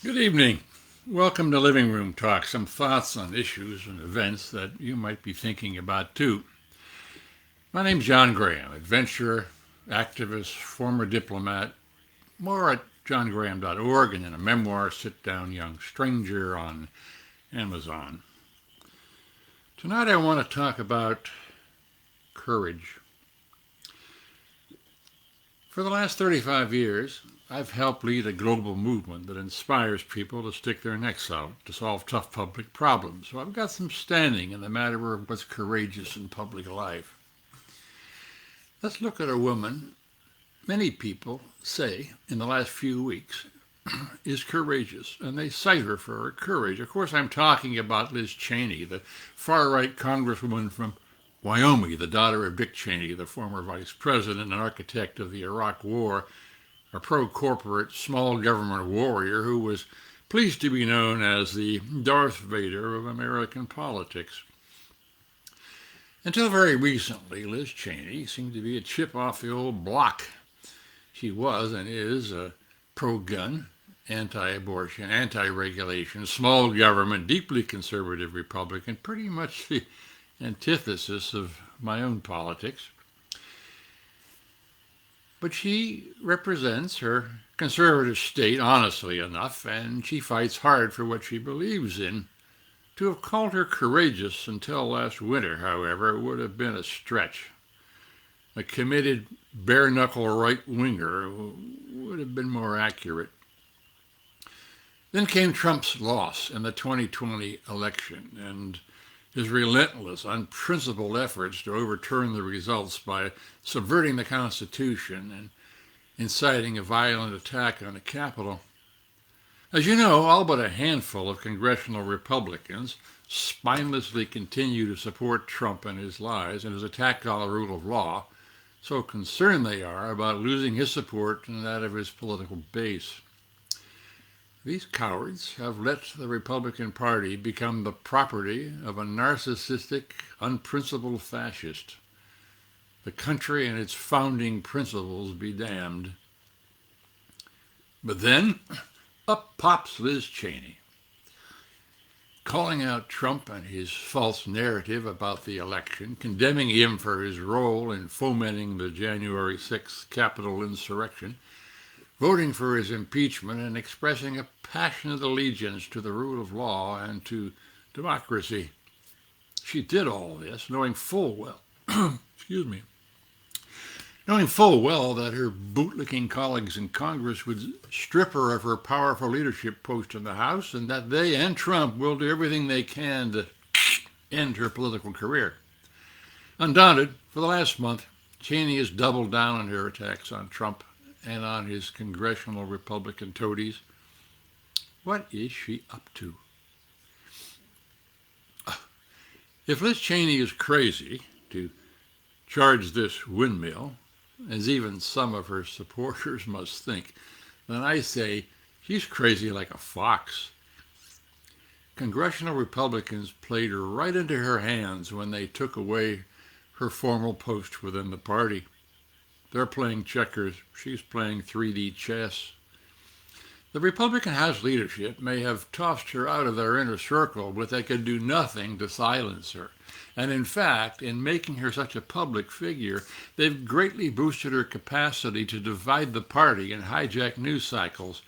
Good evening. Welcome to Living Room Talk, some thoughts on issues and events that you might be thinking about too. My name's John Graham, adventurer, activist, former diplomat, more at johngraham.org, and in a memoir, Sit Down Young Stranger on Amazon. Tonight I want to talk about courage. For the last 35 years, I've helped lead a global movement that inspires people to stick their necks out to solve tough public problems. So I've got some standing in the matter of what's courageous in public life. Let's look at a woman many people say in the last few weeks is courageous, and they cite her for her courage. Of course, I'm talking about Liz Cheney, the far-right congresswoman from Wyoming, the daughter of Dick Cheney, the former vice president and architect of the Iraq War, a pro-corporate, small government warrior who was pleased to be known as the Darth Vader of American politics. Until very recently, Liz Cheney seemed to be a chip off the old block. She was and is a pro-gun, anti-abortion, anti-regulation, small government, deeply conservative Republican, pretty much the antithesis of my own politics. But she represents her conservative state honestly enough, and she fights hard for what she believes in. To have called her courageous until last winter, however, would have been a stretch. A committed, bare-knuckle right-winger would have been more accurate. Then came Trump's loss in the 2020 election, and his relentless, unprincipled efforts to overturn the results by subverting the Constitution and inciting a violent attack on the Capitol. As you know, all but a handful of congressional Republicans spinelessly continue to support Trump and his lies and his attack on the rule of law, so concerned they are about losing his support and that of his political base. These cowards have let the Republican Party become the property of a narcissistic, unprincipled fascist. The country and its founding principles be damned. But then, up pops Liz Cheney, calling out Trump and his false narrative about the election, condemning him for his role in fomenting the January 6th Capitol insurrection, voting for his impeachment, and expressing a passionate allegiance to the rule of law and to democracy. She did all this knowing full well, knowing full well that her bootlicking colleagues in Congress would strip her of her powerful leadership post in the House, and that they and Trump will do everything they can to end her political career. Undaunted, for the last month, Cheney has doubled down on her attacks on Trump and on his congressional Republican toadies. What is she up to? If Liz Cheney is crazy to charge this windmill, as even some of her supporters must think, then I say she's crazy like a fox. Congressional Republicans played right into her hands when they took away her formal post within the party. They're playing checkers. She's playing 3D chess. The Republican House leadership may have tossed her out of their inner circle, but they could do nothing to silence her. And in fact, in making her such a public figure, they've greatly boosted her capacity to divide the party and hijack news cycles.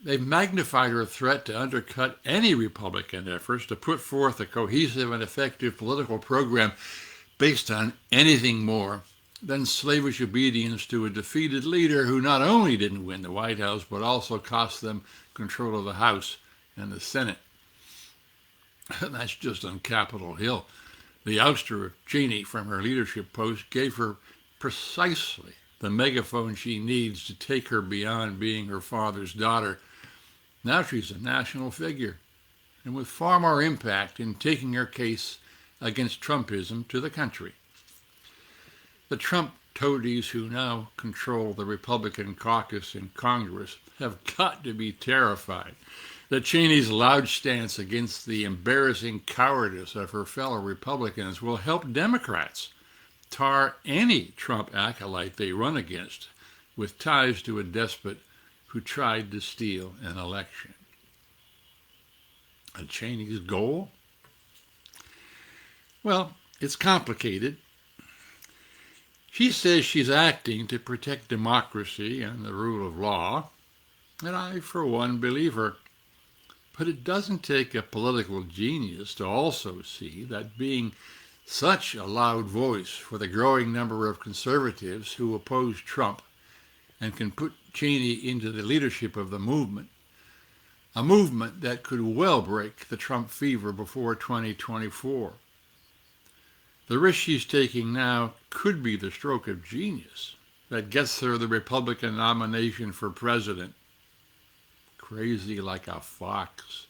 They've magnified her threat to undercut any Republican efforts to put forth a cohesive and effective political program based on anything more than slavish obedience to a defeated leader who not only didn't win the White House, but also cost them control of the House and the Senate. That's just on Capitol Hill. The ouster of Cheney from her leadership post gave her precisely the megaphone she needs to take her beyond being her father's daughter. Now she's a national figure, and with far more impact in taking her case against Trumpism to the country. The Trump toadies who now control the Republican caucus in Congress have got to be terrified that Cheney's loud stance against the embarrassing cowardice of her fellow Republicans will help Democrats tar any Trump acolyte they run against with ties to a despot who tried to steal an election. Cheney's goal? Well, it's complicated. She says she's acting to protect democracy and the rule of law, and I, for one, believe her. But it doesn't take a political genius to also see that being such a loud voice for the growing number of conservatives who oppose Trump and can put Cheney into the leadership of the movement, a movement that could well break the Trump fever before 2024. The risk she's taking now could be the stroke of genius that gets her the Republican nomination for president. Crazy like a fox.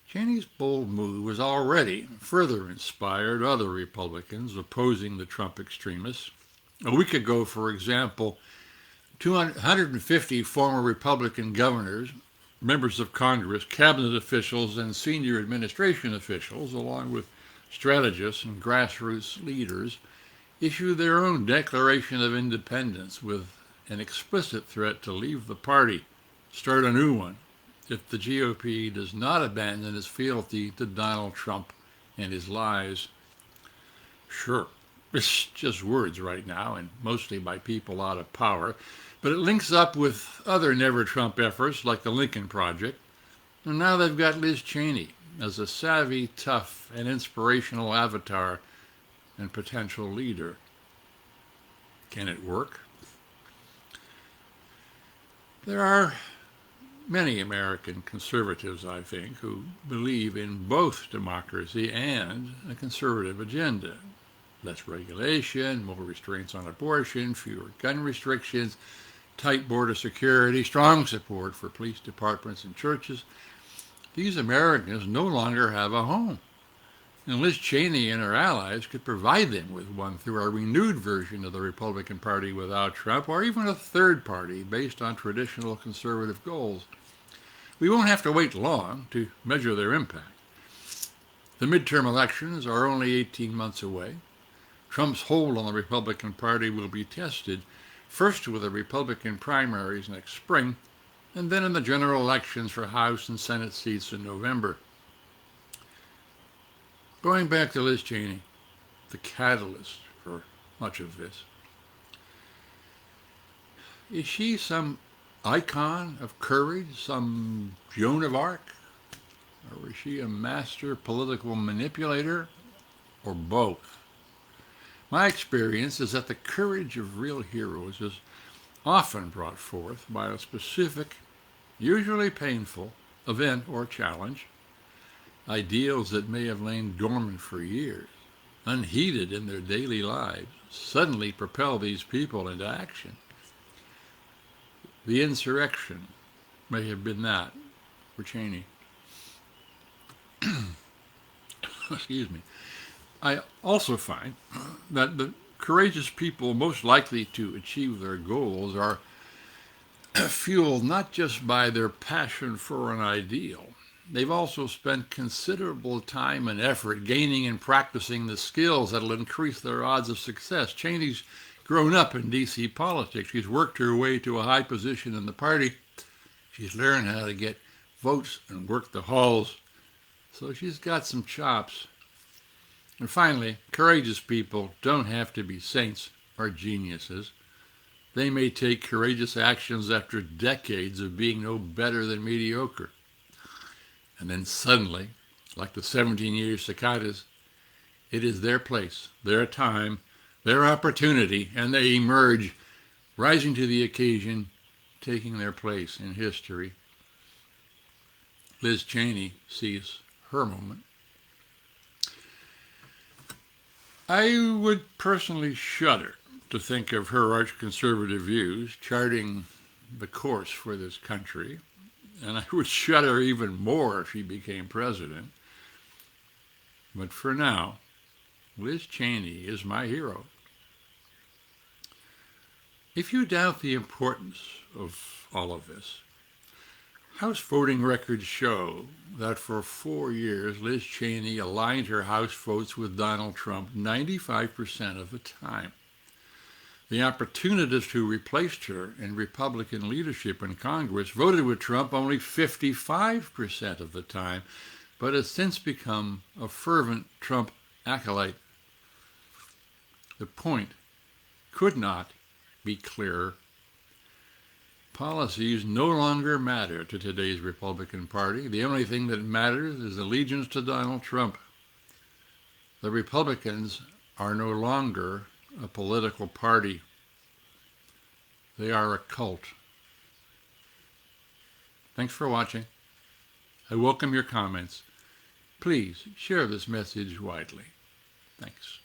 Cheney's bold move has already further inspired other Republicans opposing the Trump extremists. A week ago, for example, 250 former Republican governors, members of Congress, cabinet officials, and senior administration officials, along with strategists and grassroots leaders, issued their own Declaration of Independence with an explicit threat to leave the party, start a new one, if the GOP does not abandon its fealty to Donald Trump and his lies. Sure, it's just words right now, and mostly by people out of power, but it links up with other never-Trump efforts like the Lincoln Project, and now they've got Liz Cheney as a savvy, tough, and inspirational avatar and potential leader. Can it work? There are many American conservatives, I think, who believe in both democracy and a conservative agenda. Less regulation, more restraints on abortion, fewer gun restrictions, tight border security, strong support for police departments and churches. These Americans no longer have a home. And Liz Cheney and her allies could provide them with one through a renewed version of the Republican Party without Trump, or even a third party based on traditional conservative goals. We won't have to wait long to measure their impact. The midterm elections are only 18 months away. Trump's hold on the Republican Party will be tested first with the Republican primaries next spring, and then in the general elections for House and Senate seats in November. Going back to Liz Cheney, the catalyst for much of this. Is she some icon of courage, some Joan of Arc? Or is she a master political manipulator, or both? My experience is that the courage of real heroes is often brought forth by a specific, usually painful, event or challenge. Ideals that may have lain dormant for years, unheeded in their daily lives, suddenly propel these people into action. The insurrection may have been that for Cheney. Excuse me. I also find that the courageous people most likely to achieve their goals are fueled not just by their passion for an ideal. They've also spent considerable time and effort gaining and practicing the skills that'll increase their odds of success. Cheney's grown up in D.C. politics. She's worked her way to a high position in the party. She's learned how to get votes and work the halls. So she's got some chops. And finally, courageous people don't have to be saints or geniuses. They may take courageous actions after decades of being no better than mediocre. And then suddenly, like the 17-year cicadas, it is their place, their time, their opportunity, and they emerge, rising to the occasion, taking their place in history. Liz Cheney sees her moment. I would personally shudder to think of her arch-conservative views charting the course for this country, and I would shudder even more if she became president. But for now, Liz Cheney is my hero. If you doubt the importance of all of this, House voting records show that for 4 years, Liz Cheney aligned her House votes with Donald Trump 95% of the time. The opportunists who replaced her in Republican leadership in Congress voted with Trump only 55% of the time, but has since become a fervent Trump acolyte. The point could not be clearer. Policies no longer matter to today's Republican Party. The only thing that matters is allegiance to Donald Trump. The Republicans are no longer a political party. They are a cult. Thanks for watching. I welcome your comments. Please share this message widely. Thanks.